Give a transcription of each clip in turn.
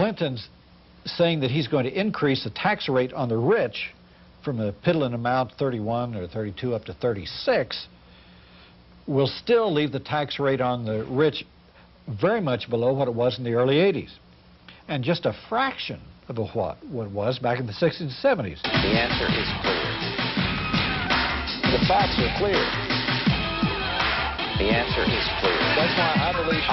Clinton's saying that he's going to increase the tax rate on the rich from a piddling amount, 31 or 32 up to 36, will still leave the tax rate on the rich very much below what it was in the early 80s, and just a fraction of what it was back in the 60s and 70s. The answer is clear. The facts are clear. The answer is clear. That's why I believe.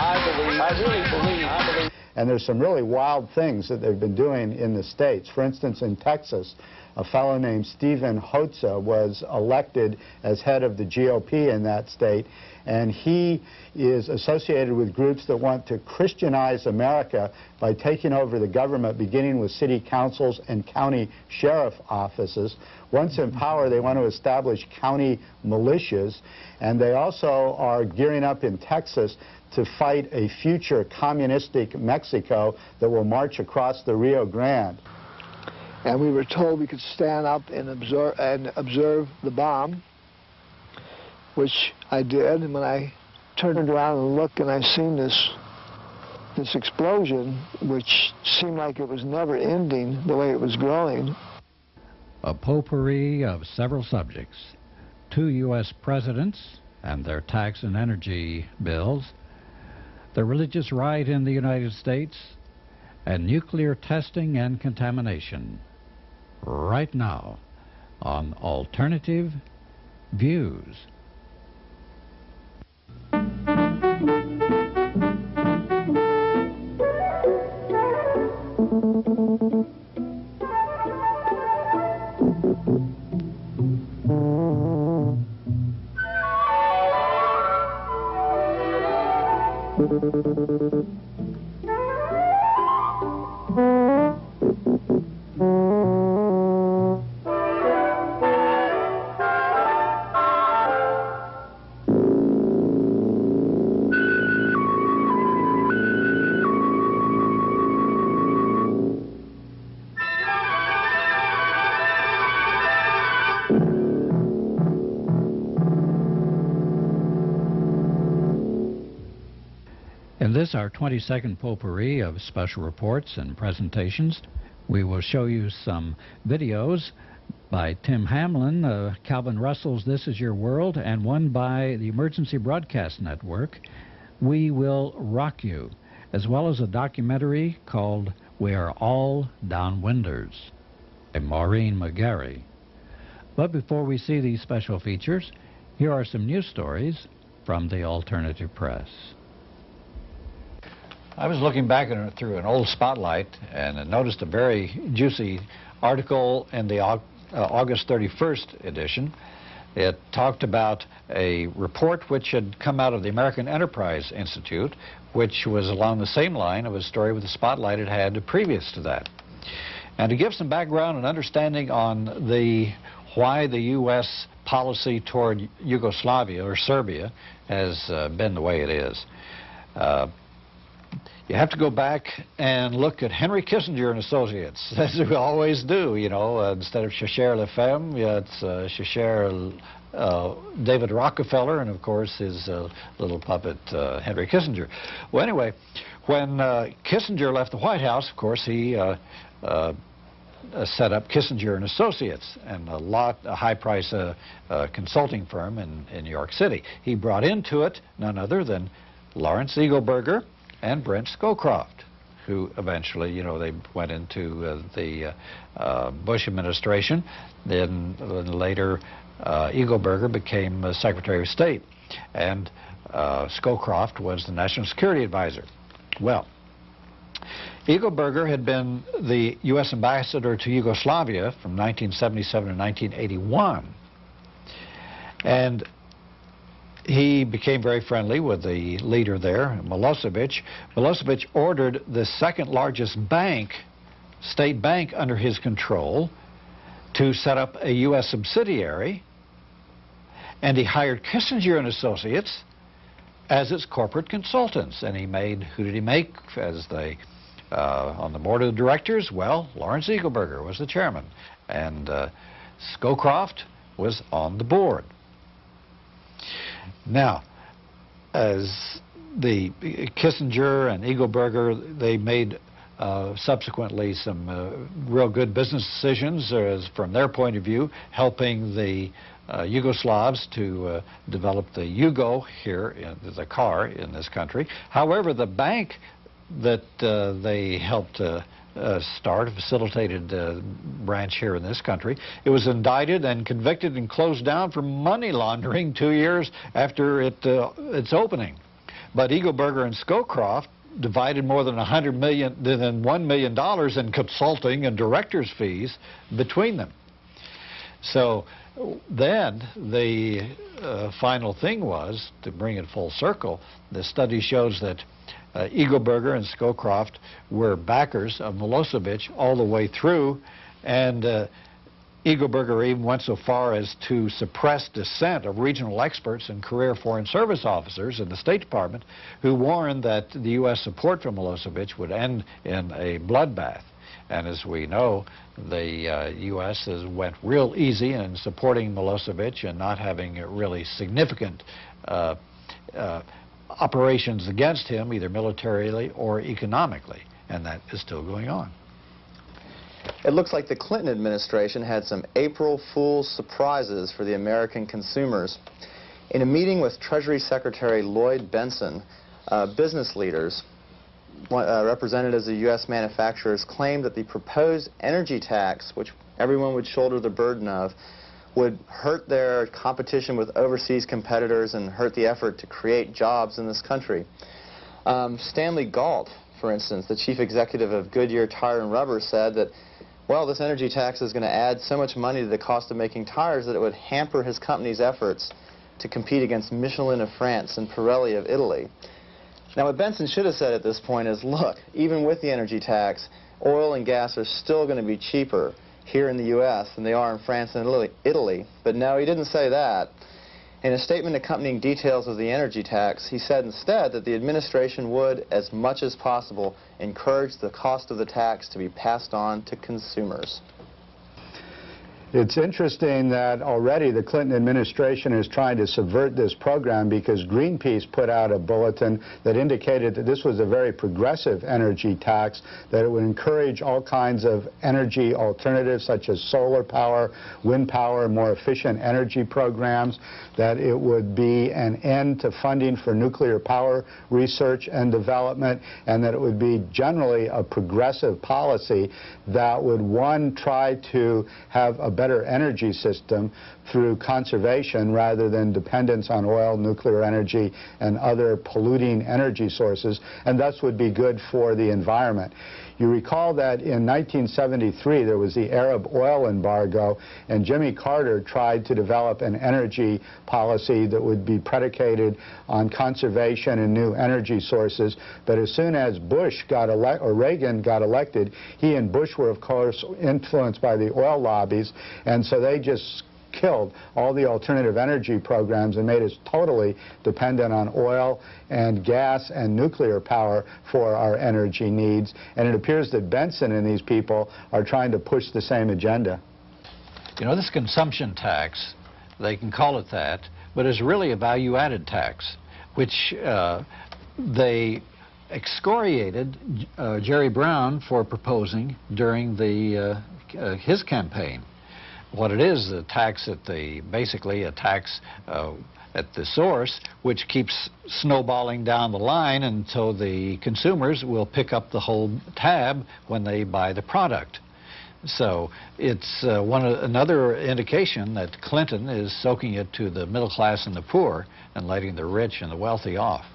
And there's some really wild things that they've been doing in the states. For instance, in Texas, a fellow named Stephen Hotza was elected as head of the GOP in that state, and he is associated with groups that want to Christianize America by taking over the government, beginning with city councils and county sheriff offices. Once in power, they want to establish county militias, and they also are gearing up in Texas to fight a future communistic Mexico that will march across the Rio Grande. And we were told we could stand up and observe the bomb, which I did. And when I turned around and looked, and I seen this explosion, which seemed like it was never ending the way it was growing. A potpourri of several subjects: 2 U.S. presidents and their tax and energy bills, the religious right in the United States, and nuclear testing and contamination. Right now on Alternative Views. In this, our 22nd potpourri of special reports and presentations, we will show you some videos by Tim Hamlin, Calvin Russell's This Is Your World, and one by the Emergency Broadcast Network, We Will Rock You, as well as a documentary called We Are All Downwinders by Maureen McGarry. But before we see these special features, here are some news stories from the alternative press. I was looking back through an old Spotlight and noticed a very juicy article in the August 31st edition. It talked about a report which had come out of the American Enterprise Institute, which was along the same line of a story with the Spotlight it had previous to that. And to give some background and understanding on why the U.S. policy toward Yugoslavia, or Serbia, has been the way it is. You have to go back and look at Henry Kissinger and Associates, as we always do, you know. Instead of Cherchez la Femme, it's Cherchez David Rockefeller, and of course his little puppet Henry Kissinger. Well, anyway, when Kissinger left the White House, of course, he set up Kissinger and Associates, and a high-price consulting firm in New York City. He brought into it none other than Lawrence Eagleburger and Brent Scowcroft, who eventually, you know, they went into the Bush administration. Then later, Eagleburger became Secretary of State, and Scowcroft was the National Security Advisor. Well, Eagleburger had been the U.S. ambassador to Yugoslavia from 1977 to 1981, and he became very friendly with the leader there, Milosevic. Milosevic ordered the second largest bank, state bank under his control, to set up a U.S. subsidiary, and he hired Kissinger and Associates as its corporate consultants. And he made, who did he make as the, on the board of directors? Well, Lawrence Eagleburger was the chairman, and Scowcroft was on the board. Now, as the Kissinger and Eagleburger, they made subsequently some real good business decisions from their point of view, helping the Yugoslavs to develop the Yugo here, in the car in this country. However, the bank that they helped start, a facilitated branch here in this country, it was indicted and convicted and closed down for money laundering 2 years after its opening. But Eagleburger and Scowcroft divided more than $1 million in consulting and directors' fees between them. So then the final thing was, to bring it full circle, the study shows that Eagleburger and Scowcroft were backers of Milosevic all the way through, and Eagleburger even went so far as to suppress dissent of regional experts and career Foreign Service officers in the State Department who warned that the U.S. support for Milosevic would end in a bloodbath. And as we know, the U.S. went real easy in supporting Milosevic and not having really significant operations against him, either militarily or economically, and that is still going on. It looks like the Clinton administration had some April Fool's surprises for the American consumers. In a meeting with Treasury Secretary Lloyd Bentsen, business leaders, represented as the U.S. manufacturers, claimed that the proposed energy tax, which everyone would shoulder the burden of, would hurt their competition with overseas competitors and hurt the effort to create jobs in this country. Stanley Galt, for instance, the chief executive of Goodyear Tire and Rubber, said that, well, this energy tax is going to add so much money to the cost of making tires that it would hamper his company's efforts to compete against Michelin of France and Pirelli of Italy. Now, what Bentsen should have said at this point is, look, even with the energy tax, oil and gas are still going to be cheaper here in the U.S. than they are in France and Italy. But no, he didn't say that. In a statement accompanying details of the energy tax, he said instead that the administration would, as much as possible, encourage the cost of the tax to be passed on to consumers. It's interesting that already the Clinton administration is trying to subvert this program, because Greenpeace put out a bulletin that indicated that this was a very progressive energy tax, that it would encourage all kinds of energy alternatives such as solar power, wind power, more efficient energy programs, that it would be an end to funding for nuclear power research and development, and that it would be generally a progressive policy that would, one, try to have a better energy system through conservation rather than dependence on oil, nuclear energy, and other polluting energy sources, and thus would be good for the environment. You recall that in 1973 there was the Arab oil embargo, and Jimmy Carter tried to develop an energy policy that would be predicated on conservation and new energy sources. But as soon as Reagan got elected, he and Bush were, of course, influenced by the oil lobbies, and so they just killed all the alternative energy programs and made us totally dependent on oil and gas and nuclear power for our energy needs. And it appears that Bentsen and these people are trying to push the same agenda. You know, this consumption tax, they can call it that, but is really a value-added tax, which they excoriated Jerry Brown for proposing during his campaign. What it is a tax basically a tax at the source, which keeps snowballing down the line until the consumers will pick up the whole tab when they buy the product. So it's another indication that Clinton is soaking it to the middle class and the poor and letting the rich and the wealthy off.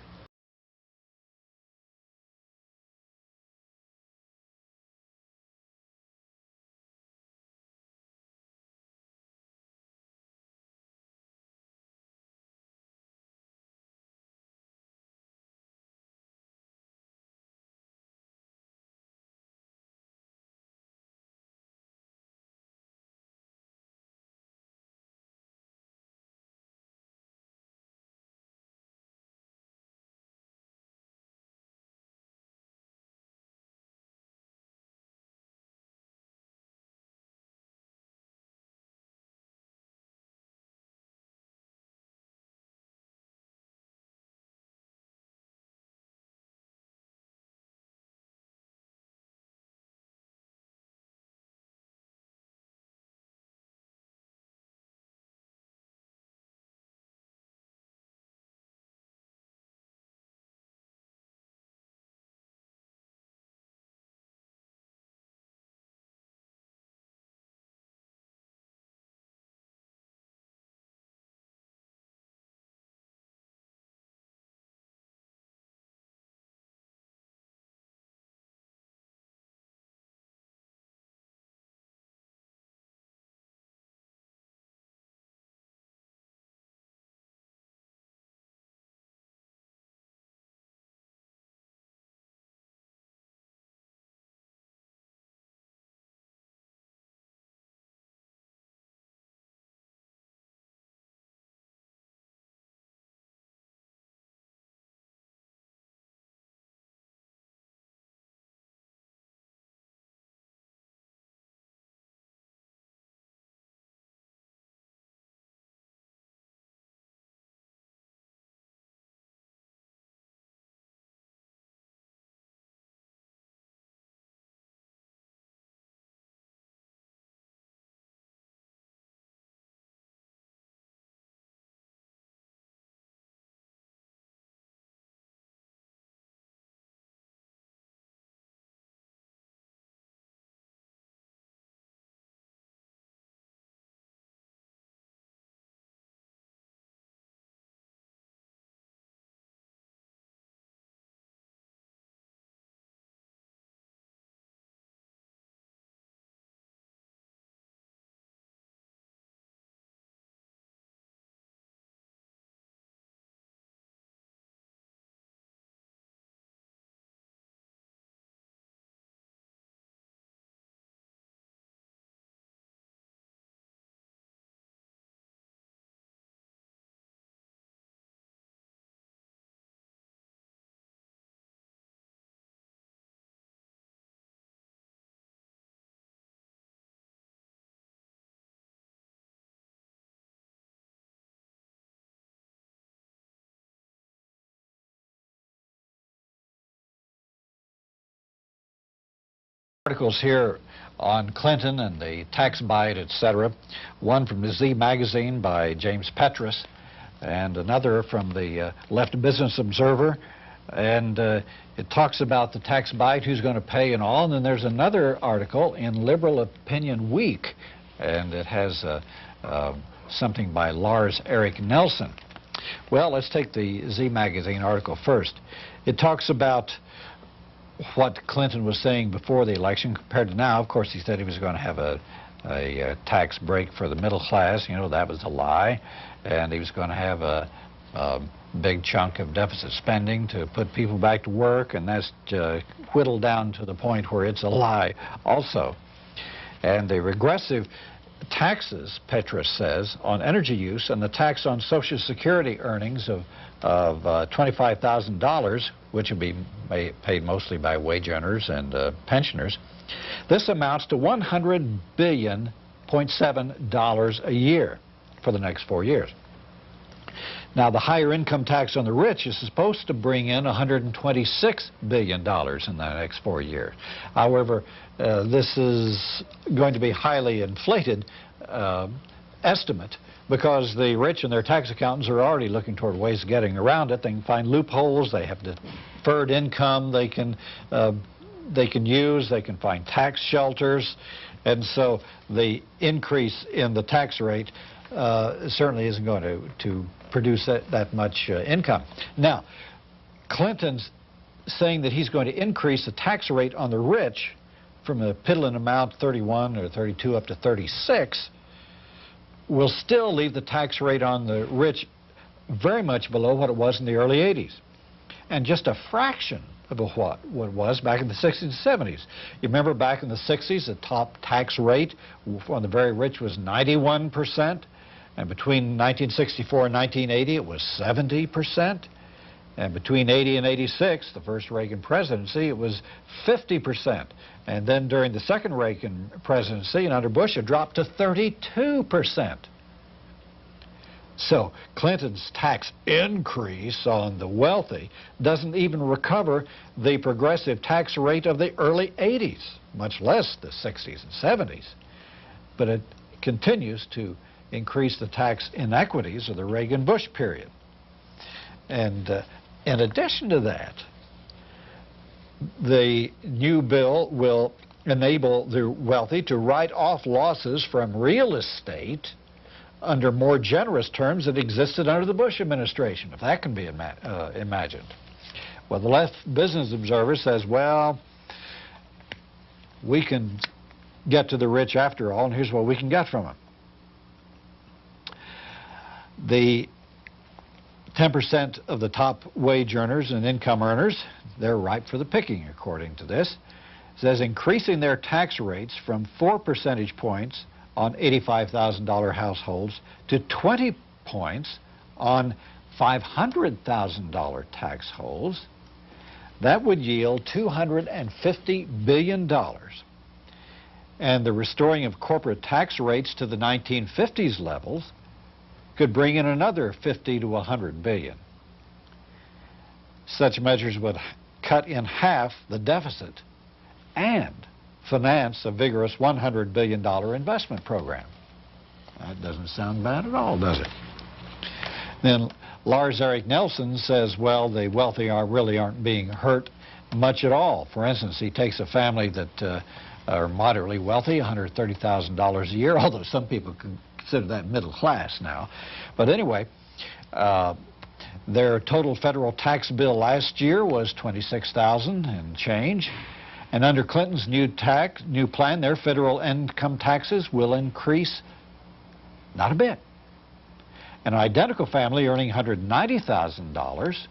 articles here on Clinton and the tax bite, etc. One from the Z magazine by James Petrus, and another from the Left Business Observer. And it talks about the tax bite, who's going to pay and all. And then there's another article in Liberal Opinion Week, and it has something by Lars Erik Nelson. Well, let's take the Z magazine article first. It talks about what Clinton was saying before the election compared to now. Of course, he said he was going to have a tax break for the middle class. You know, that was a lie. And he was going to have a big chunk of deficit spending to put people back to work, and that's whittled down to the point where it's a lie also. And the regressive taxes, Petrus says, on energy use and the tax on Social Security earnings of $25,000, which would be paid mostly by wage earners and pensioners, this amounts to $100.7 billion a year for the next 4 years. Now, the higher income tax on the rich is supposed to bring in $126 billion in the next 4 years. However, this is going to be highly inflated estimate, because the rich and their tax accountants are already looking toward ways of getting around it. They can find loopholes. They have deferred income they can use. They can find tax shelters. And so the increase in the tax rate certainly isn't going to produce that much income. Now, Clinton's saying that he's going to increase the tax rate on the rich from a piddling amount, 31 or 32 up to 36, will still leave the tax rate on the rich very much below what it was in the early 80s, and just a fraction of what it was back in the 60s and 70s. You remember back in the 60s, the top tax rate on the very rich was 91%, and between 1964 and 1980 it was 70%, and between 80 and 86, the first Reagan presidency, it was 50%, and then during the second Reagan presidency and under Bush it dropped to 32%. So Clinton's tax increase on the wealthy doesn't even recover the progressive tax rate of the early 80s, much less the 60s and 70s. But it continues to increase the tax inequities of the Reagan-Bush period. And in addition to that, the new bill will enable the wealthy to write off losses from real estate under more generous terms that existed under the Bush administration, if that can be imagined. Well, the Left Business Observer says, well, we can get to the rich after all, and here's what we can get from them. The 10% of the top wage earners and income earners, they're ripe for the picking, according to this. It says increasing their tax rates from 4 percentage points on $85,000 households to 20 points on $500,000 tax holds, that would yield $250 billion. And the restoring of corporate tax rates to the 1950s levels could bring in another 50 to 100 billion. Such measures would cut in half the deficit and finance a vigorous $100 billion investment program. That doesn't sound bad at all, does it? Then Lars Erik Nelson says, well, the wealthy really aren't being hurt much at all. For instance, he takes a family that are moderately wealthy, $130,000 a year, although some people consider that middle class now. But anyway, their total federal tax bill last year was $26,000 and change. And under Clinton's new plan, their federal income taxes will increase not a bit. An identical family earning $190,000,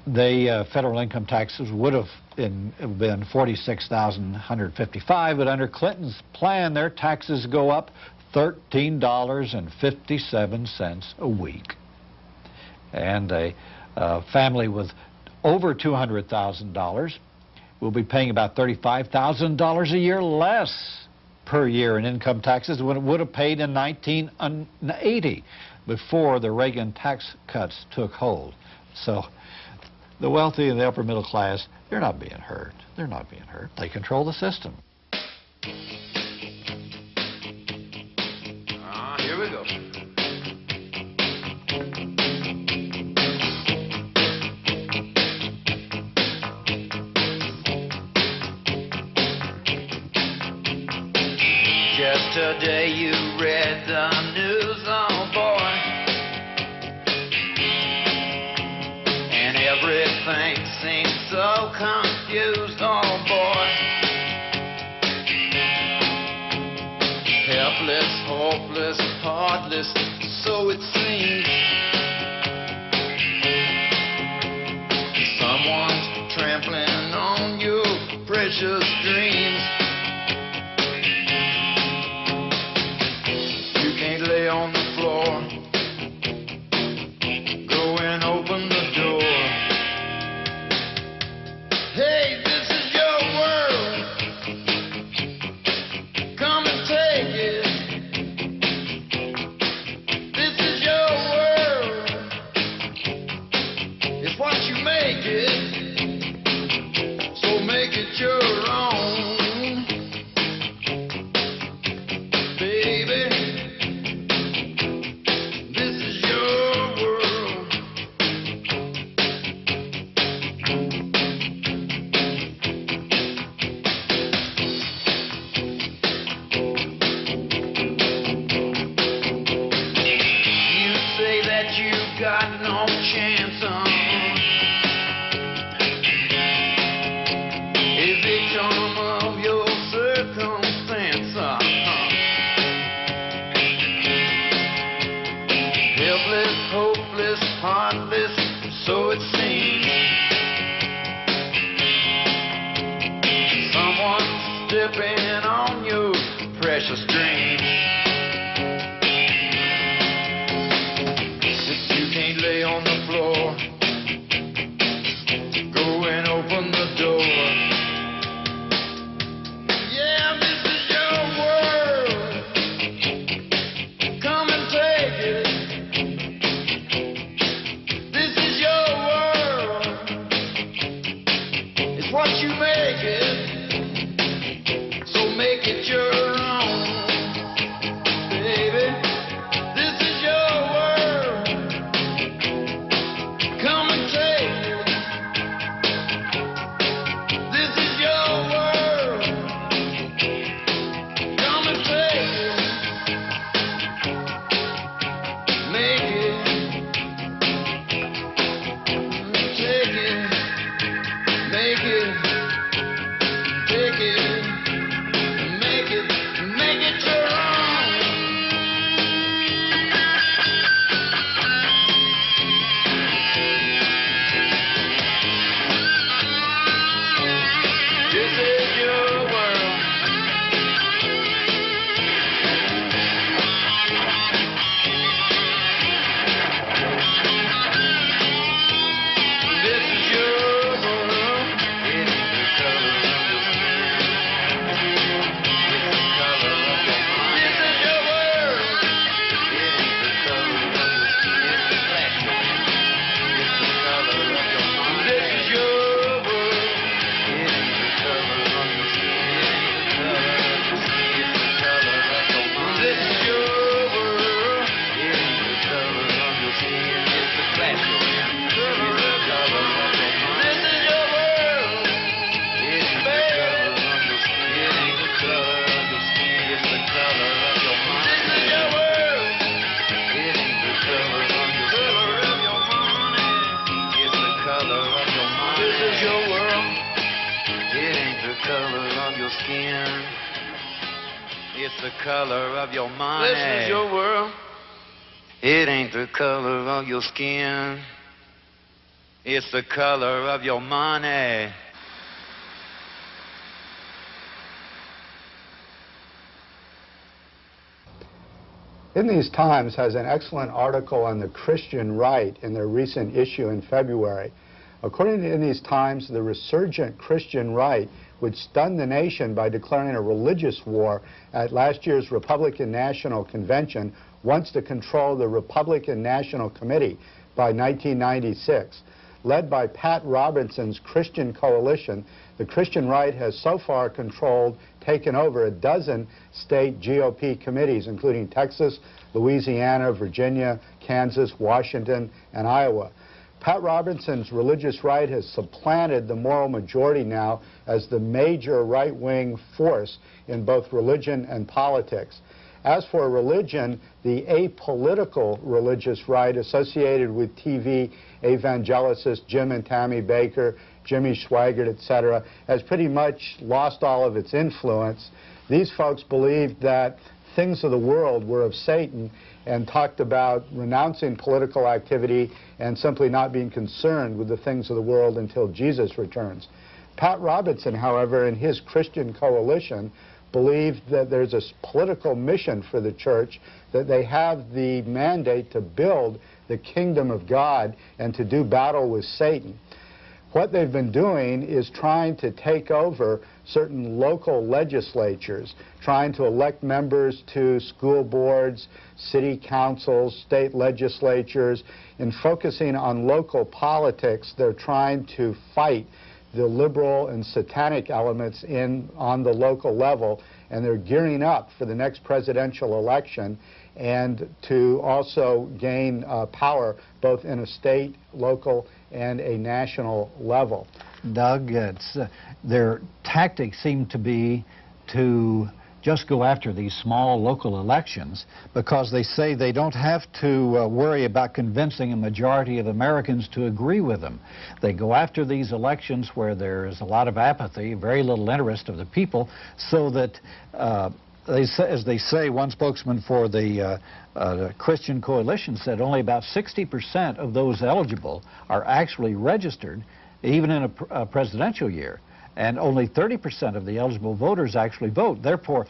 the federal income taxes would have been $46,155, but under Clinton's plan, their taxes go up $13.57 a week. And a family with over $200,000 will be paying about $35,000 a year less per year in income taxes than it would have paid in 1980 before the Reagan tax cuts took hold. So the wealthy and the upper middle class, they're not being hurt. They're not being hurt. They control the system. Here we go. Just today you read the news, oh boy, and everything seems so confused, oh boy. Helpless, hopeless, heartless, so it seems. Someone's trampling on your precious dreams. You can't lay on the floor. Go and open the door. Hey, this is your world. Come and take it. This is your world. It's what you make it. So make it your own. Baby, this is your world. You say that you got no chance on a victim of your circumstance. Helpless, hopeless, heartless, so it seems. Someone's stepping on your precious dreams. You can't lay on the floor. Go and open the door. Yeah, this is your world. Come and take it. This is your world. It's what you make it. So make it your own. Baby, this is your world. Come and take it. This is your world. Come and take it. Make it. Take it. Make it. Take it. Make it. Make it your own. This is your world. This is your world. It ain't the color of your skin. It's the color of your mind. This is your world. It ain't the color of your skin. It's the black man. It's the color of your mind. This is your world. It ain't the color of your skin. It ain't the color of your skin. It's the color of your mind. This is your world. It ain't the color of your skin. It's the black man. It's the color of your mind. This is your world. It ain't the color of your skin. It ain't the color of your skin. It's the color of your mind. This is your world. It ain't the color of your skin. It's the color of your mind. This is your world. It ain't the color of your skin. It's the color of your mind. This is your world. It ain't the color of your skin. It's the color of your money. In These Times has an excellent article on the Christian right in their recent issue in February. According to In These Times, the resurgent Christian right would stun the nation by declaring a religious war at last year's Republican National Convention, wants to control the Republican National Committee by 1996. led by Pat Robinson's Christian Coalition, the Christian right has so far taken over a dozen state GOP committees, including Texas, Louisiana, Virginia, Kansas, Washington, and Iowa. Pat Robinson's religious right has supplanted the moral majority now as the major right-wing force in both religion and politics. As for religion, the apolitical religious right associated with TV evangelicists Jim and Tammy Baker, Jimmy Swaggart, etc., has pretty much lost all of its influence. These folks believed that things of the world were of Satan and talked about renouncing political activity and simply not being concerned with the things of the world until Jesus returns. Pat Robinson, however, and his Christian Coalition believed that there's a political mission for the church, that they have the mandate to build the kingdom of God and to do battle with Satan. What they've been doing is trying to take over certain local legislatures, trying to elect members to school boards, city councils, state legislatures. In focusing on local politics, they're trying to fight the liberal and satanic elements on the local level, and they're gearing up for the next presidential election and to also gain power both in a state, local, and a national level. Doug, their tactics seem to be to just go after these small local elections because they say they don't have to worry about convincing a majority of Americans to agree with them. They go after these elections where there is a lot of apathy, very little interest of the people, so that as they say, one spokesman for the Christian Coalition said only about 60% of those eligible are actually registered, even in a presidential year. And only 30% of the eligible voters actually vote. Therefore,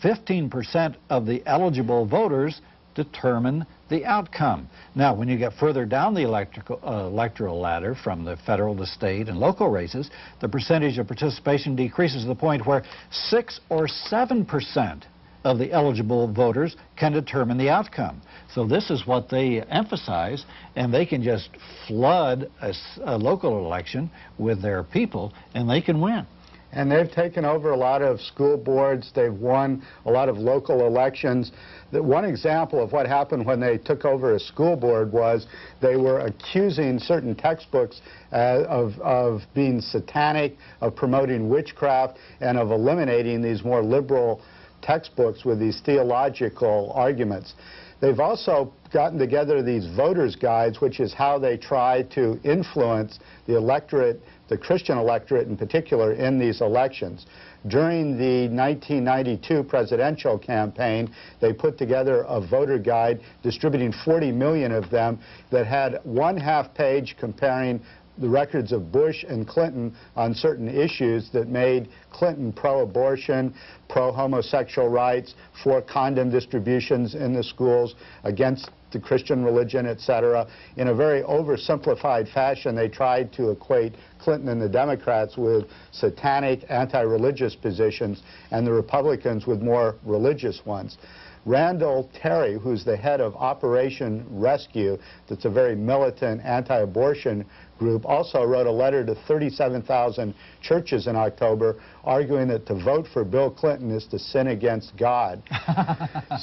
15% of the eligible voters determine the outcome. Now, when you get further down the electoral ladder from the federal to state and local races, the percentage of participation decreases to the point where 6 or 7% of the eligible voters can determine the outcome. So this is what they emphasize, and they can just flood a local election with their people, and they can win. And they've taken over a lot of school boards. They've won a lot of local elections. One example of what happened when they took over a school board was they were accusing certain textbooks of being satanic, of promoting witchcraft, and of eliminating these more liberal textbooks with these theological arguments. They've also gotten together these voters' guides, which is how they try to influence the electorate, the Christian electorate in particular, in these elections. During the 1992 presidential campaign, they put together a voter guide, distributing 40 million of them, that had one half page comparing the records of Bush and Clinton on certain issues that made Clinton pro-abortion, pro-homosexual rights, for condom distributions in the schools, against the Christian religion, etc. In a very oversimplified fashion, they tried to equate Clinton and the Democrats with satanic, anti-religious positions, and the Republicans with more religious ones. Randall Terry, who's the head of Operation Rescue, that's a very militant anti-abortion group, also wrote a letter to 37,000 churches in October arguing that to vote for Bill Clinton is to sin against God.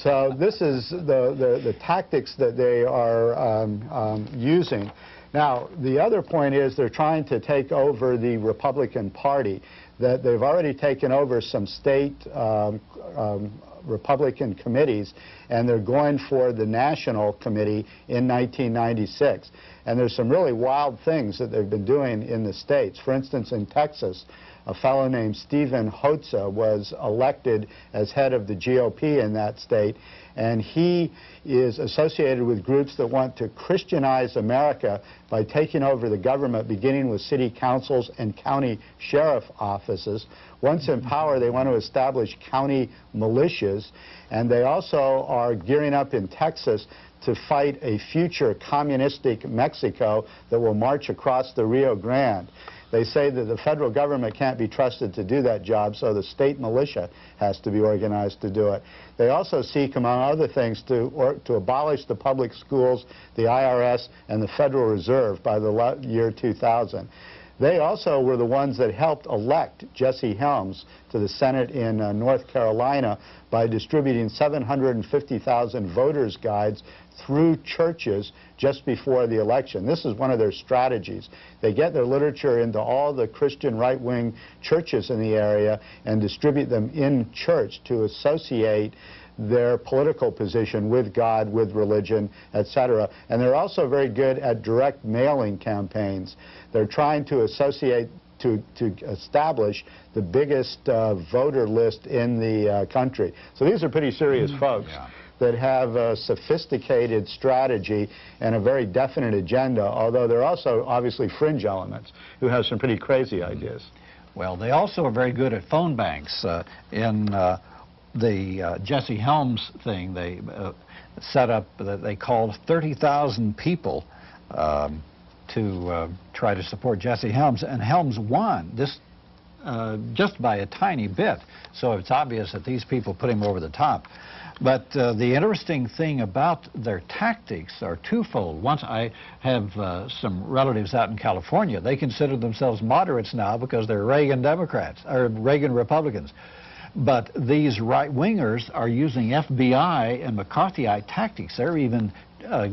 So this is the tactics that they are using. Now, the other point is they're trying to take over the Republican Party, that they've already taken over some state Republican committees, and they're going for the national committee in 1996. And there's some really wild things that they've been doing in the states. For instance, in Texas, a fellow named Stephen Hotza was elected as head of the GOP in that state, and he is associated with groups that want to Christianize America by taking over the government, beginning with city councils and county sheriff offices. Once in power, they want to establish county militias, and they also are gearing up in Texas to fight a future communistic Mexico that will march across the Rio Grande. They say that the federal government can't be trusted to do that job, so the state militia has to be organized to do it. They also seek, among other things, to abolish the public schools, the IRS, and the Federal Reserve by the year 2000. They also were the ones that helped elect Jesse Helms to the Senate in North Carolina by distributing 750,000 voters' guides through churches just before the election. This is one of their strategies. They get their literature into all the Christian right-wing churches in the area and distribute them in church to associate their political position with God, with religion, etc. And they're also very good at direct mailing campaigns. They're trying to associate, to establish the biggest voter list in the country. So these are pretty serious folks that have a sophisticated strategy and a very definite agenda, although there are also obviously fringe elements who have some pretty crazy ideas. Well, they also are very good at phone banks. In the Jesse Helms thing, they set up, they called 30,000 people to try to support Jesse Helms, and Helms won this just by a tiny bit. So it's obvious that these people put him over the top. But the interesting thing about their tactics are twofold. Once, I have some relatives out in California. They consider themselves moderates now because they're Reagan Democrats, or Reagan Republicans. But these right-wingers are using FBI and McCarthyite tactics. They're even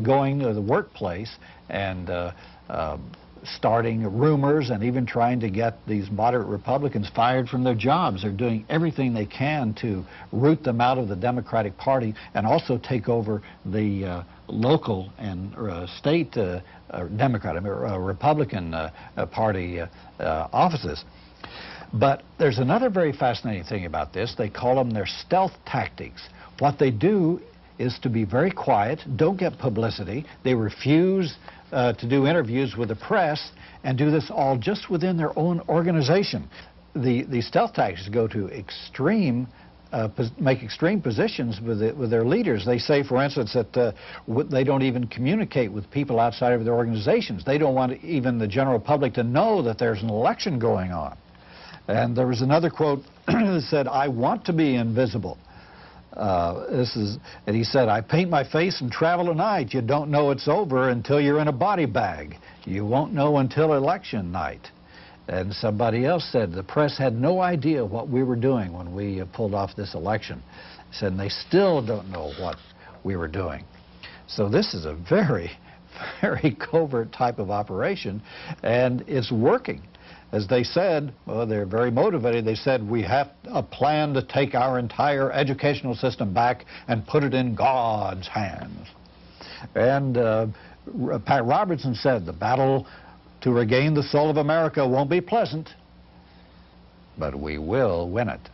going to the workplace and starting rumors and even trying to get these moderate Republicans fired from their jobs. They're doing everything they can to root them out of the Democratic Party and also take over the local and state Republican Party offices. But there's another very fascinating thing about this. They call them their stealth tactics. What they do is to be very quiet, don't get publicity. They refuse to do interviews with the press and do this all just within their own organization. The stealth tactics go to extreme, make extreme positions with their leaders. They say, for instance, that they don't even communicate with people outside of their organizations. They don't want even the general public to know that there's an election going on. And there was another quote that said, "I want to be invisible." And he said, "I paint my face and travel at night. You don't know it's over until you're in a body bag. You won't know until election night." And somebody else said, "The press had no idea what we were doing when we pulled off this election." He said, "And they still don't know what we were doing." So this is a very, very covert type of operation, and it's working. As they said, well, they're very motivated. They said, "We have a plan to take our entire educational system back and put it in God's hands." And Pat Robertson said, "The battle to regain the soul of America won't be pleasant, but we will win it."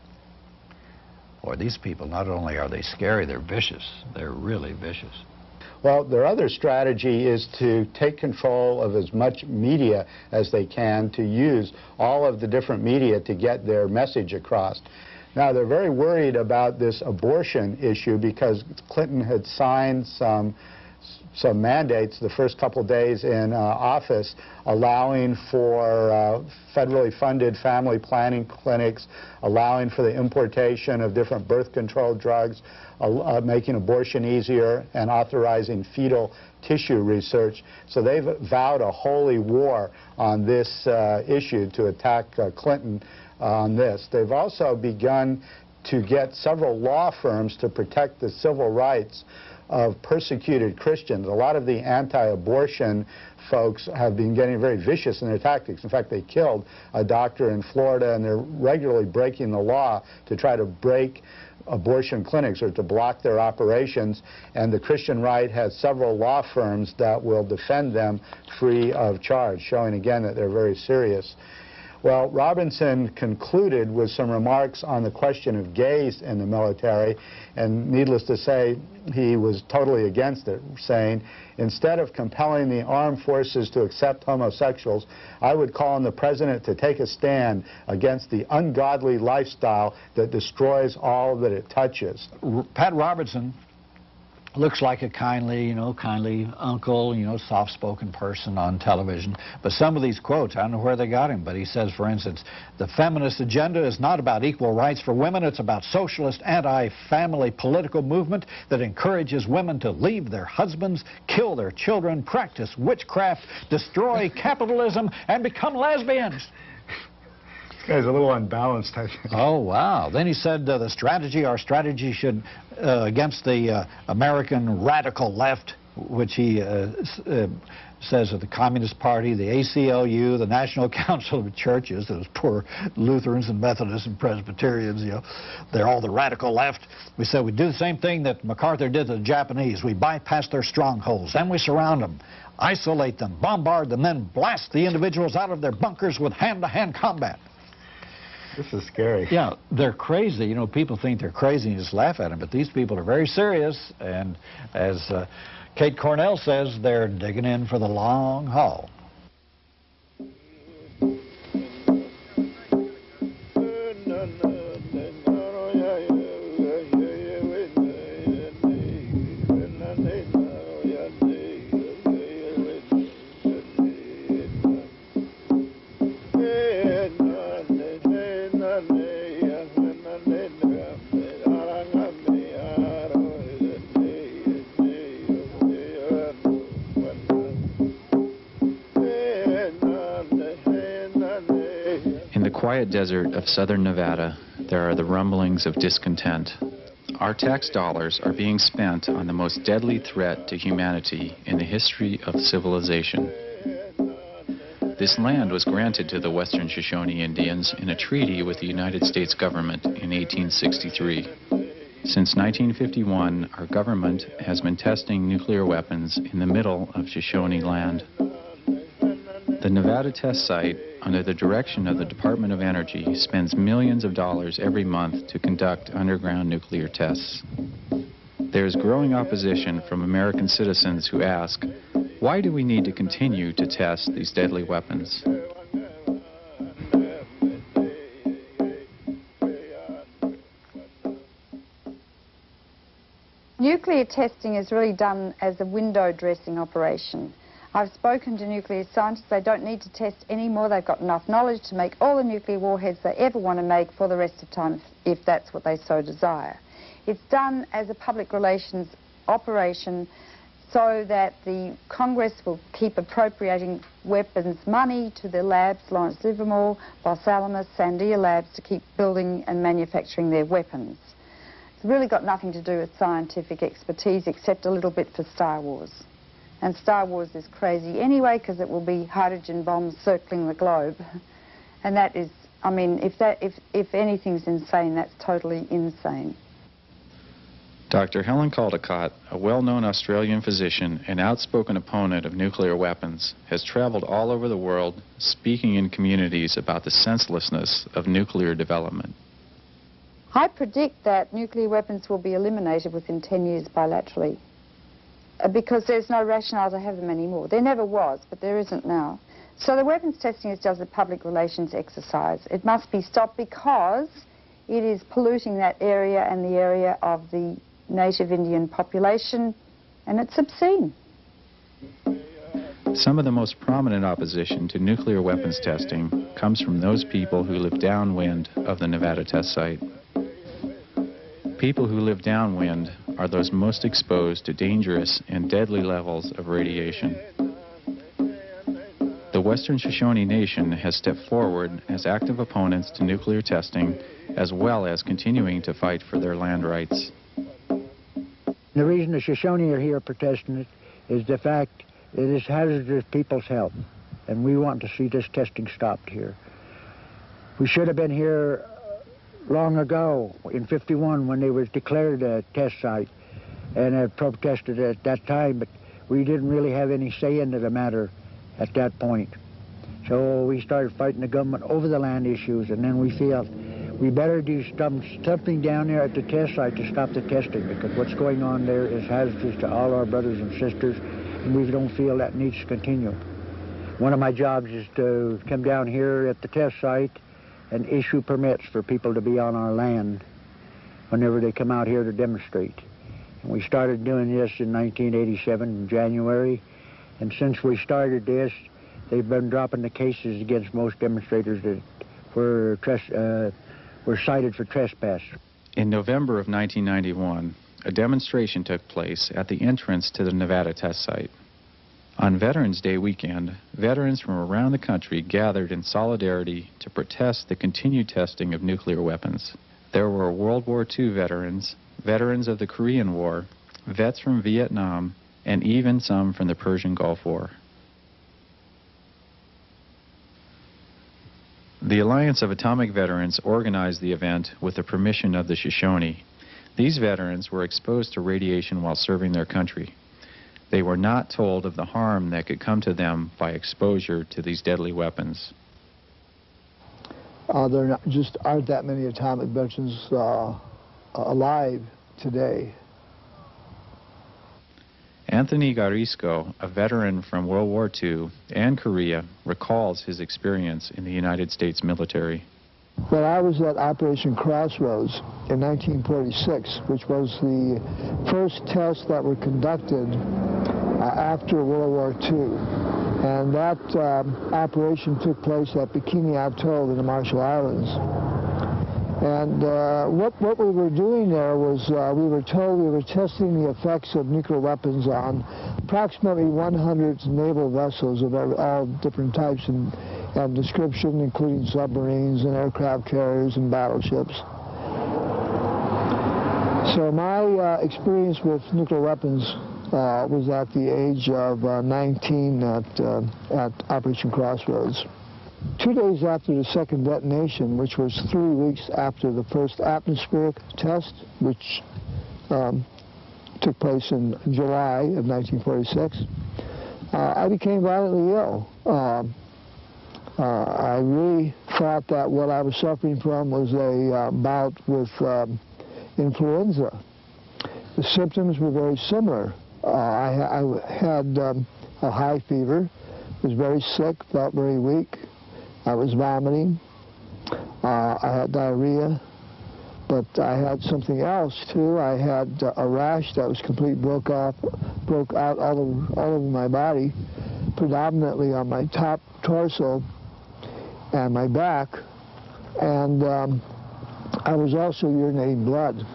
Or these people, not only are they scary, they're vicious. They're really vicious. Well, their other strategy is to take control of as much media as they can, to use all of the different media to get their message across. Now, they're very worried about this abortion issue because Clinton had signed some mandates the first couple days in office allowing for federally funded family planning clinics, allowing for the importation of different birth control drugs, making abortion easier, and authorizing fetal tissue research. So they've vowed a holy war on this issue to attack Clinton on this. They've also begun to get several law firms to protect the civil rights of persecuted Christians. A lot of the anti-abortion folks have been getting very vicious in their tactics. In fact, they killed a doctor in Florida, and they're regularly breaking the law to try to break abortion clinics or to block their operations. And the Christian right has several law firms that will defend them free of charge, showing again that they're very serious. Well, Robinson concluded with some remarks on the question of gays in the military, and needless to say, he was totally against it, saying, "Instead of compelling the armed forces to accept homosexuals, I would call on the president to take a stand against the ungodly lifestyle that destroys all that it touches." Pat Robertson looks like a kindly uncle, soft-spoken person on television. But some of these quotes, I don't know where they got him, but he says, for instance, the feminist agenda is not about equal rights for women. It's about socialist, anti-family political movement that encourages women to leave their husbands, kill their children, practice witchcraft, destroy capitalism, and become lesbians. This guy's a little unbalanced, I think. Oh, wow. Then he said our strategy should, against the American radical left, which he says of the Communist Party, the ACLU, the National Council of Churches, those poor Lutherans and Methodists and Presbyterians, they're all the radical left. We said we'd do the same thing that MacArthur did to the Japanese. We bypass their strongholds, then we surround them, isolate them, bombard them, then blast the individuals out of their bunkers with hand-to-hand combat. This is scary. Yeah, they're crazy. People think they're crazy and just laugh at them, but these people are very serious, and as Kate Cornell says, they're digging in for the long haul. Quiet desert of southern Nevada, there are the rumblings of discontent. Our tax dollars are being spent on the most deadly threat to humanity in the history of civilization. This land was granted to the Western Shoshone Indians in a treaty with the United States government in 1863. Since 1951, our government has been testing nuclear weapons in the middle of Shoshone land. The Nevada test site, under the direction of the Department of Energy, spends millions of dollars every month to conduct underground nuclear tests. There is growing opposition from American citizens who ask, why do we need to continue to test these deadly weapons? Nuclear testing is really done as a window dressing operation. I've spoken to nuclear scientists. They don't need to test anymore. They've got enough knowledge to make all the nuclear warheads they ever want to make for the rest of time, if that's what they so desire. It's done as a public relations operation so that the Congress will keep appropriating weapons money to their labs, Lawrence Livermore, Los Alamos, Sandia Labs, to keep building and manufacturing their weapons. It's really got nothing to do with scientific expertise except a little bit for Star Wars. And Star Wars is crazy anyway because it will be hydrogen bombs circling the globe. And that is, I mean, if anything's insane, that's totally insane. Dr. Helen Caldicott, a well-known Australian physician and outspoken opponent of nuclear weapons, has traveled all over the world speaking in communities about the senselessness of nuclear development. I predict that nuclear weapons will be eliminated within 10 years bilaterally. Because there's no rationale to have them anymore. There never was, but there isn't now. So the weapons testing is just a public relations exercise. It must be stopped because it is polluting that area and the area of the native Indian population, and it's obscene. Some of the most prominent opposition to nuclear weapons testing comes from those people who live downwind of the Nevada test site. People who live downwind are those most exposed to dangerous and deadly levels of radiation. The Western Shoshone Nation has stepped forward as active opponents to nuclear testing, as well as continuing to fight for their land rights. The reason the Shoshone are here protesting it is the fact it is hazardous to people's health, and we want to see this testing stopped here. We should have been here long ago, in '51, when they was declared a test site, and had protested at that time, but we didn't really have any say into the matter at that point. So we started fighting the government over the land issues, and then we felt we better do something down there at the test site to stop the testing, because what's going on there is hazardous to all our brothers and sisters, and we don't feel that needs to continue. One of my jobs is to come down here at the test site and issue permits for people to be on our land whenever they come out here to demonstrate. We started doing this in 1987 in January, and since we started this, they've been dropping the cases against most demonstrators that were cited for trespass. In November of 1991, a demonstration took place at the entrance to the Nevada test site. On Veterans Day weekend, veterans from around the country gathered in solidarity to protest the continued testing of nuclear weapons. There were World War II veterans, veterans of the Korean War, vets from Vietnam, and even some from the Persian Gulf War. The Alliance of Atomic Veterans organized the event with the permission of the Shoshone. These veterans were exposed to radiation while serving their country. They were not told of the harm that could come to them by exposure to these deadly weapons. There just aren't that many atomic veterans alive today. Anthony Garisco, a veteran from World War II and Korea, recalls his experience in the United States military. Well, I was at Operation Crossroads in 1946, which was the first tests that were conducted after World War II. And that operation took place at Bikini Atoll in the Marshall Islands. And what we were doing there was we were told we were testing the effects of nuclear weapons on approximately 100 naval vessels of all different types and description, including submarines and aircraft carriers and battleships. So my experience with nuclear weapons was at the age of 19 at Operation Crossroads. 2 days after the second detonation, which was 3 weeks after the first atmospheric test, which took place in July of 1946, I became violently ill. I really thought that what I was suffering from was a bout with influenza. The symptoms were very similar. I had a high fever, was very sick, felt very weak. I was vomiting. I had diarrhea, but I had something else too. I had a rash that was completely broke out all over my body, predominantly on my top torso and my back, and I was also urinating blood.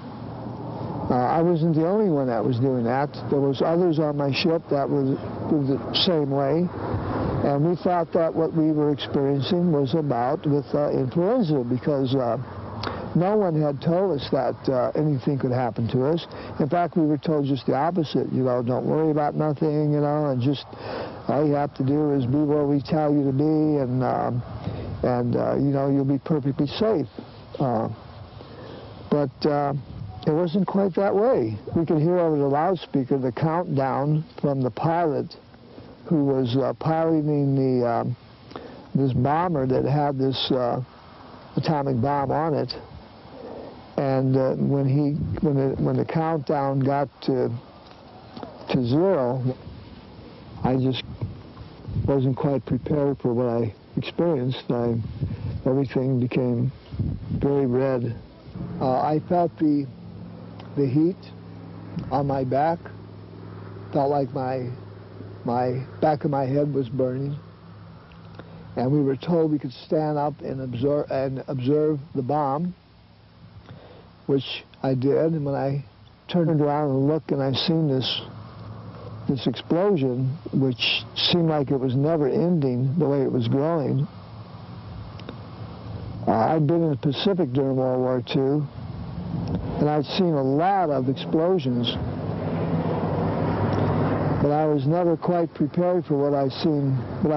I wasn't the only one that was doing that. There was others on my ship that were the same way, and we thought that what we were experiencing was about with influenza, because no one had told us that anything could happen to us. In fact, we were told just the opposite. You know, don't worry about nothing, you know, and just all you have to do is be where we tell you to be, and you know, you'll be perfectly safe. But it wasn't quite that way. We could hear over the loudspeaker the countdown from the pilot who was piloting this bomber that had this atomic bomb on it. And when the countdown got to zero, I just wasn't quite prepared for what I experienced. Everything became very red. I felt the heat on my back. Felt like my back of my head was burning. And we were told we could stand up and observe the bomb, which I did. And when I turned around and looked, and I seen this explosion, which seemed like it was never ending the way it was growing. I'd been in the Pacific during World War II, and I'd seen a lot of explosions, but I was never quite prepared for what I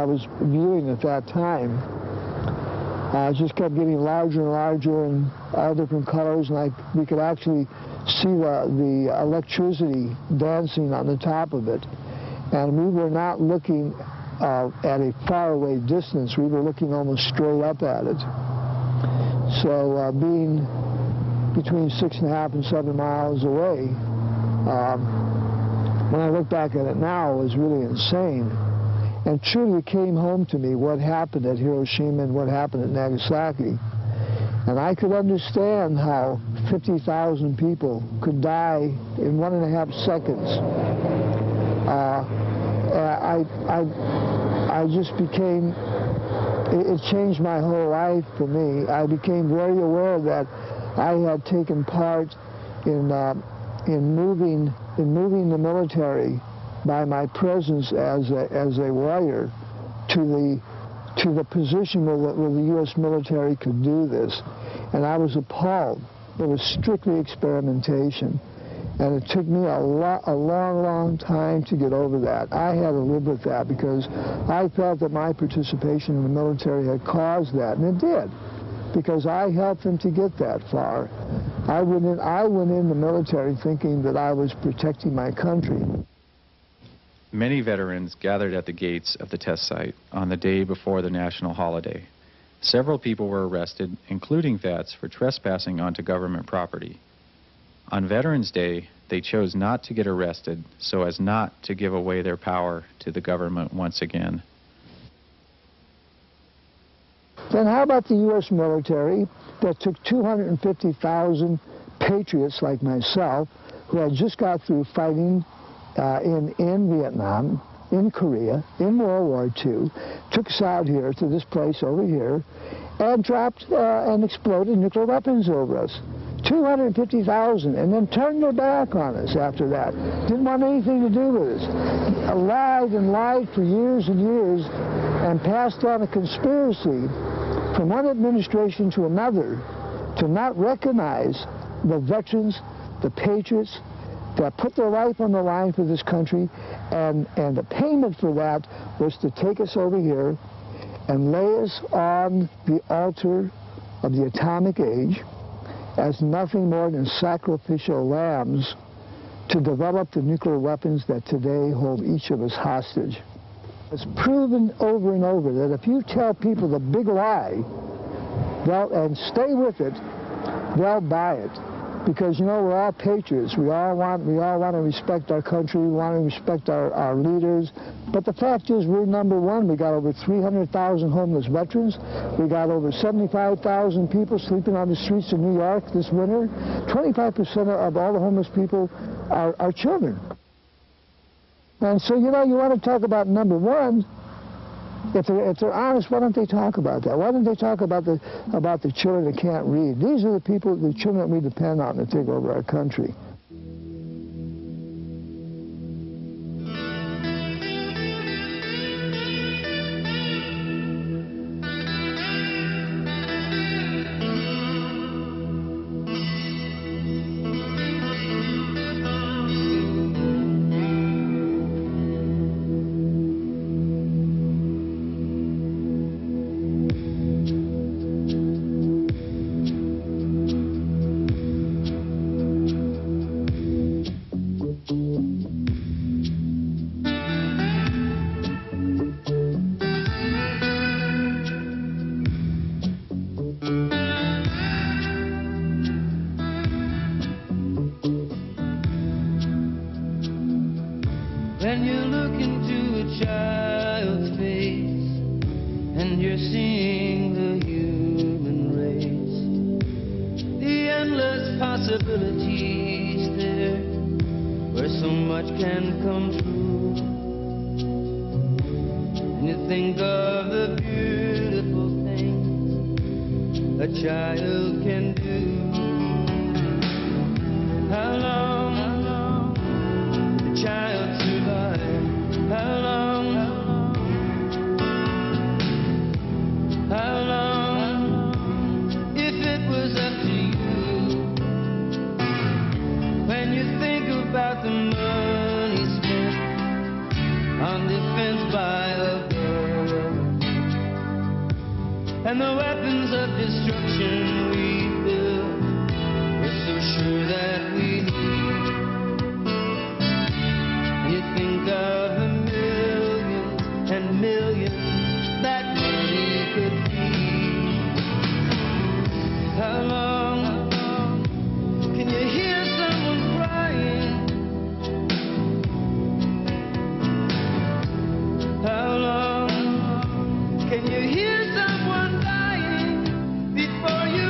was viewing at that time. It just kept getting larger and larger and all different colors, and we could actually see the electricity dancing on the top of it. And we were not looking at a faraway distance. We were looking almost straight up at it. So being between 6.5 and 7 miles away, when I look back at it now, it was really insane. And truly it came home to me what happened at Hiroshima and what happened at Nagasaki. And I could understand how 50,000 people could die in 1.5 seconds. I just became, it changed my whole life for me. I became very aware that I had taken part in moving the military by my presence as a warrior to the position where the U.S. military could do this. And I was appalled. It was strictly experimentation. And it took me a long time to get over that. I had to live with that because I felt that my participation in the military had caused that, and it did, because I helped them to get that far. I went in the military thinking that I was protecting my country. Many veterans gathered at the gates of the test site on the day before the national holiday. Several people were arrested, including vets, for trespassing onto government property. On Veterans Day, they chose not to get arrested so as not to give away their power to the government once again. Then how about the U.S. military that took 250,000 patriots like myself, who had just got through fighting in Vietnam, in Korea, in World War II, took us out here to this place over here, and dropped and exploded nuclear weapons over us. 250,000, and then turned their back on us after that. Didn't want anything to do with us. Lied and lied for years and years, and passed on a conspiracy from one administration to another to not recognize the veterans, the patriots, that put their life on the line for this country, and the payment for that was to take us over here and lay us on the altar of the atomic age as nothing more than sacrificial lambs to develop the nuclear weapons that today hold each of us hostage. It's proven over and over that if you tell people the big lie, and stay with it, they'll buy it. Because, you know, we're all patriots. We all want to respect our country. We want to respect our leaders. But the fact is, we're number one. We got over 300,000 homeless veterans. We got over 75,000 people sleeping on the streets of New York this winter. 25% of all the homeless people are children. And so, you know, you want to talk about number one. If they're honest, why don't they talk about that? Why don't they talk about the children that can't read? These are the people, the children that we depend on to take over our country. When you look into a child's face and you're seeing the human race, the endless possibilities there, where so much can come true, and you think of the beautiful things a child can do. How long the child survive? How long? How long? If it was up to you, when you think about the money spent on defense by a government and the weapons of destruction we build, we're so sure that we need. You think of the millions and millions that money could feed. How long can you hear someone crying? How long can you hear someone dying before you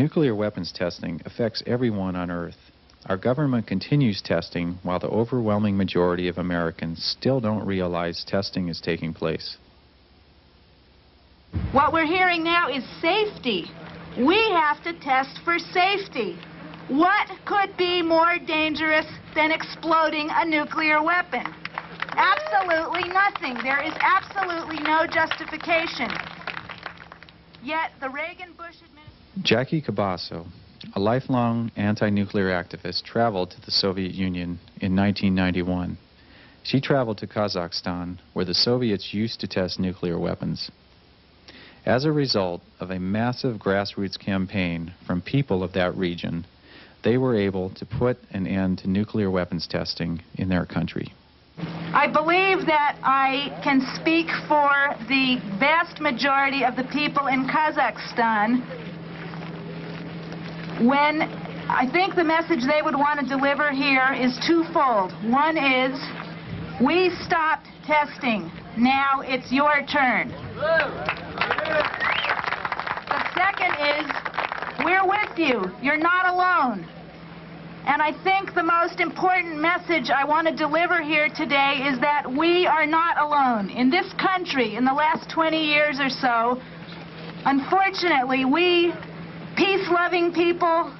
Nuclear weapons testing affects everyone on Earth. Our government continues testing while the overwhelming majority of Americans still don't realize testing is taking place. What we're hearing now is safety. We have to test for safety. What could be more dangerous than exploding a nuclear weapon? Absolutely nothing. There is absolutely no justification. Yet the Reagan-Bush administration... Jackie Cabasso, a lifelong anti-nuclear activist, traveled to the Soviet Union in 1991. She traveled to Kazakhstan, where the Soviets used to test nuclear weapons. As a result of a massive grassroots campaign from people of that region, they were able to put an end to nuclear weapons testing in their country. I believe that I can speak for the vast majority of the people in Kazakhstan when I think the message they would want to deliver here is twofold. One is, we stopped testing. Now it's your turn. The second is, we're with you. You're not alone. And I think the most important message I want to deliver here today is that we are not alone. In this country, in the last 20 years or so, unfortunately, we peace-loving people,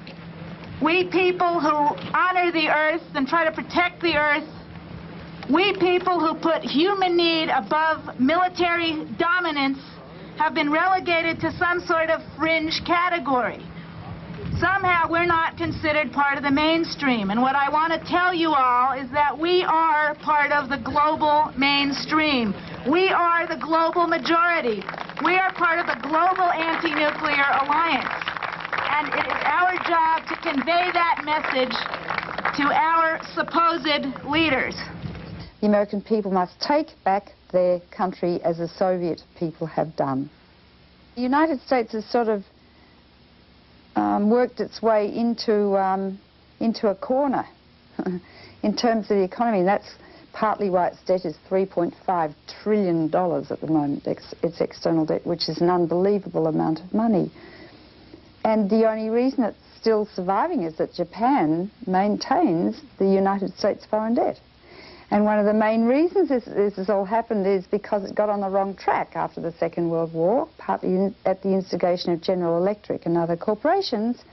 we people who honor the earth and try to protect the earth, we people who put human need above military dominance have been relegated to some sort of fringe category. Somehow we're not considered part of the mainstream. And what I want to tell you all is that we are part of the global mainstream. We are the global majority. We are part of the global anti-nuclear alliance. And it is our job to convey that message to our supposed leaders. The American people must take back their country as the Soviet people have done. The United States has sort of worked its way into a corner in terms of the economy. And that's partly why its debt is $3.5 trillion at the moment, its external debt, which is an unbelievable amount of money. And the only reason it's still surviving is that Japan maintains the United States foreign debt. And one of the main reasons this has all happened is because it got on the wrong track after the Second World War, partly at the instigation of General Electric and other corporations,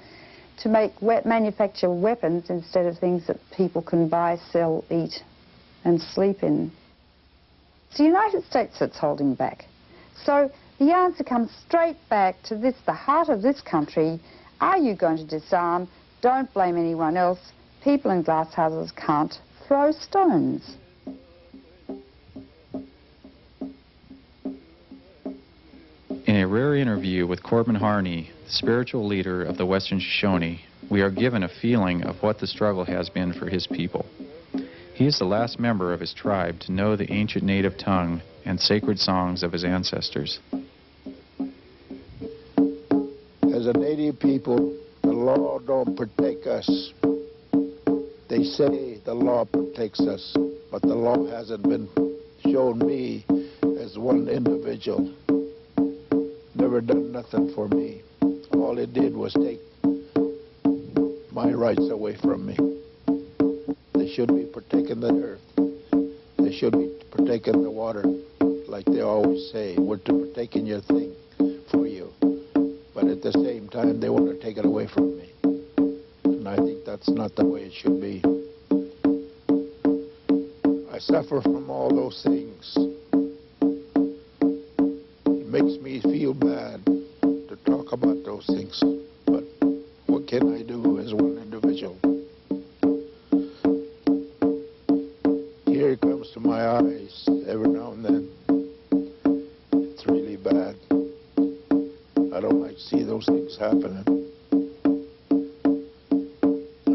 to manufacture weapons instead of things that people can buy, sell, eat, and sleep in. It's the United States that's holding back. So the answer comes straight back to this, the heart of this country. Are you going to disarm? Don't blame anyone else. People in glass houses can't throw stones. In a rare interview with Corbin Harney, the spiritual leader of the Western Shoshone, we are given a feeling of what the struggle has been for his people. He is the last member of his tribe to know the ancient native tongue and sacred songs of his ancestors. As a native people, the law don't protect us. They say the law protects us, but the law hasn't been shown me as one individual. Never done nothing for me. All it did was take my rights away from me. They should be protecting the earth. They should be protecting the water, like they always say. We're protecting your thing for you. But at the same time, they want to take it away from me. And I think that's not the way it should be. I suffer from all those things. It makes me feel bad to talk about those things. But what can I do as one individual? Here it comes to my eyes every now and then. It's really bad. I don't like to see those things happening.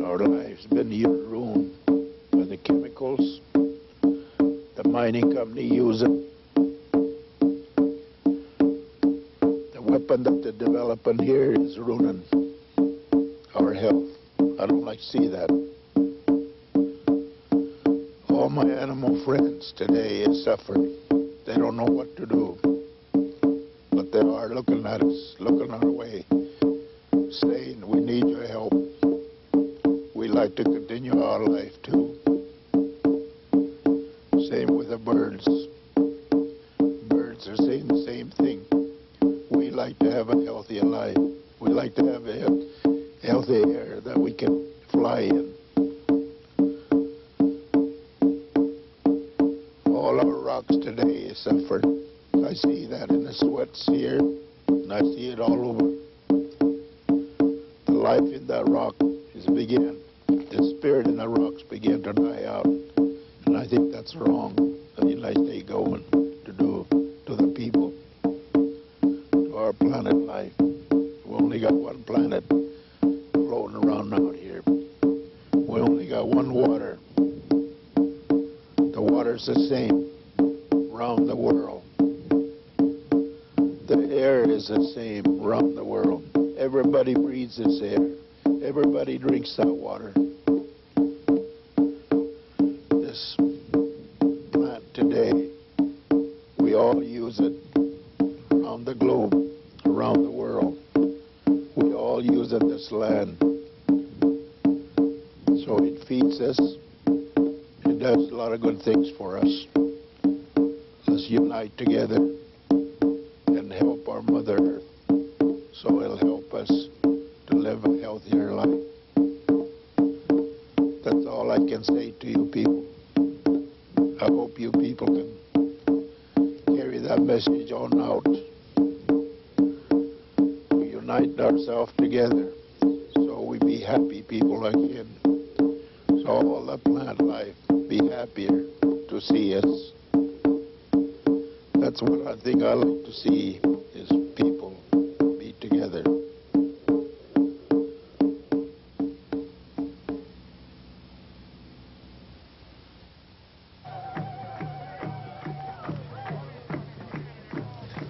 Our lives been ruined by the chemicals the mining company using. The weapon that they're developing here is ruining our health. I don't like to see that. All my animal friends today is suffering. They don't know what to do. But they are looking at us, looking our way, saying we need your help. We like to continue our life too. Same with the birds. Birds are saying the same thing. We like to have a healthier life. We like to have a healthy air that we can fly in. All our rocks today suffer. I see that in the sweats here, and I see it all over. The life in that rock is began. The spirit in the rocks began to die out, and I think that's wrong. The United States government to do to the people, to our planet life. We only got one planet floating around out here. We only got one water. The water's the same around the world. The air is the same around the world. Everybody breathes this air. Everybody drinks that water. This plant today, we all use it around the globe, around the world. We all use it, this land. So it feeds us. It does a lot of good things for us. Let's unite together and help our Mother Earth, so it'll help us to live a healthier life. That's all I can say to you people. I hope you people can carry that message on out. We unite ourselves together so we be happy people again. So all the plant life be happier to see us. That's what I think I like to see, is people be together.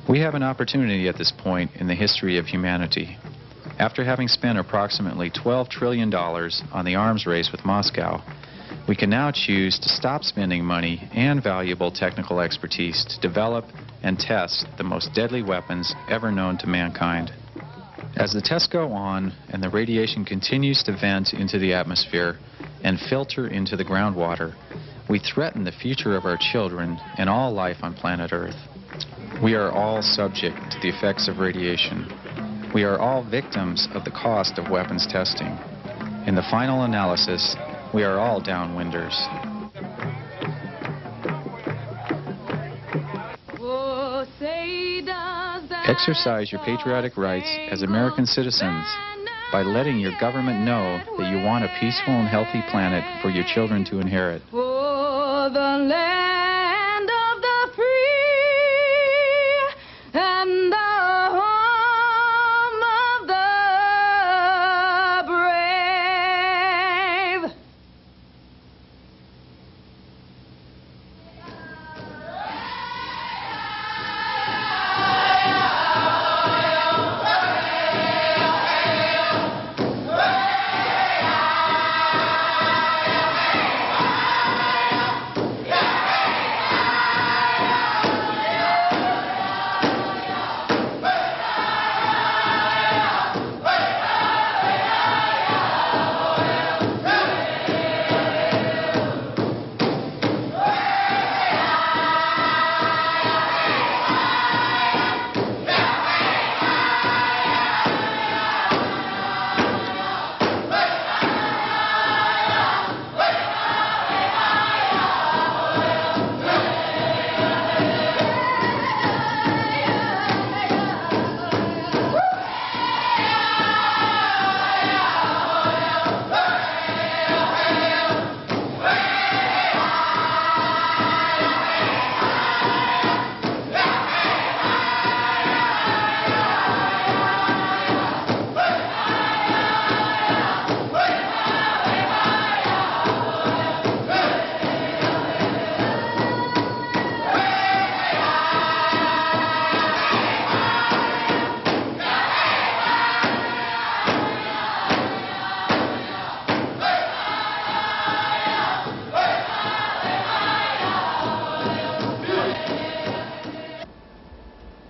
We have an opportunity at this point in the history of humanity. After having spent approximately $12 trillion on the arms race with Moscow, we can now choose to stop spending money and valuable technical expertise to develop and test the most deadly weapons ever known to mankind. As the tests go on and the radiation continues to vent into the atmosphere and filter into the groundwater, we threaten the future of our children and all life on planet Earth. We are all subject to the effects of radiation. We are all victims of the cost of weapons testing. In the final analysis, we are all downwinders. Exercise your patriotic rights as American citizens by letting your government know that you want a peaceful and healthy planet for your children to inherit. For the land of the free and the home of the brave.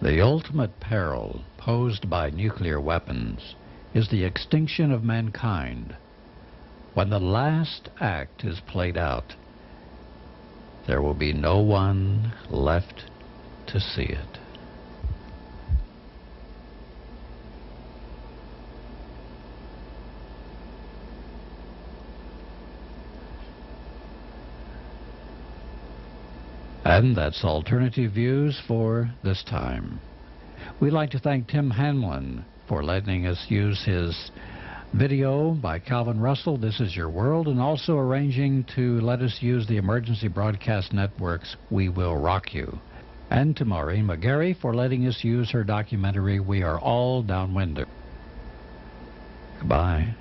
The ultimate peril posed by nuclear weapons is the extinction of mankind. When the last act is played out, there will be no one left to see it. And that's Alternative Views for this time. We'd like to thank Tim Hamlin for letting us use his video by Calvin Russell, This Is Your World, and also arranging to let us use the Emergency Broadcast Network's We Will Rock You. And to Maureen McGarry for letting us use her documentary, We Are All Downwinder. Goodbye.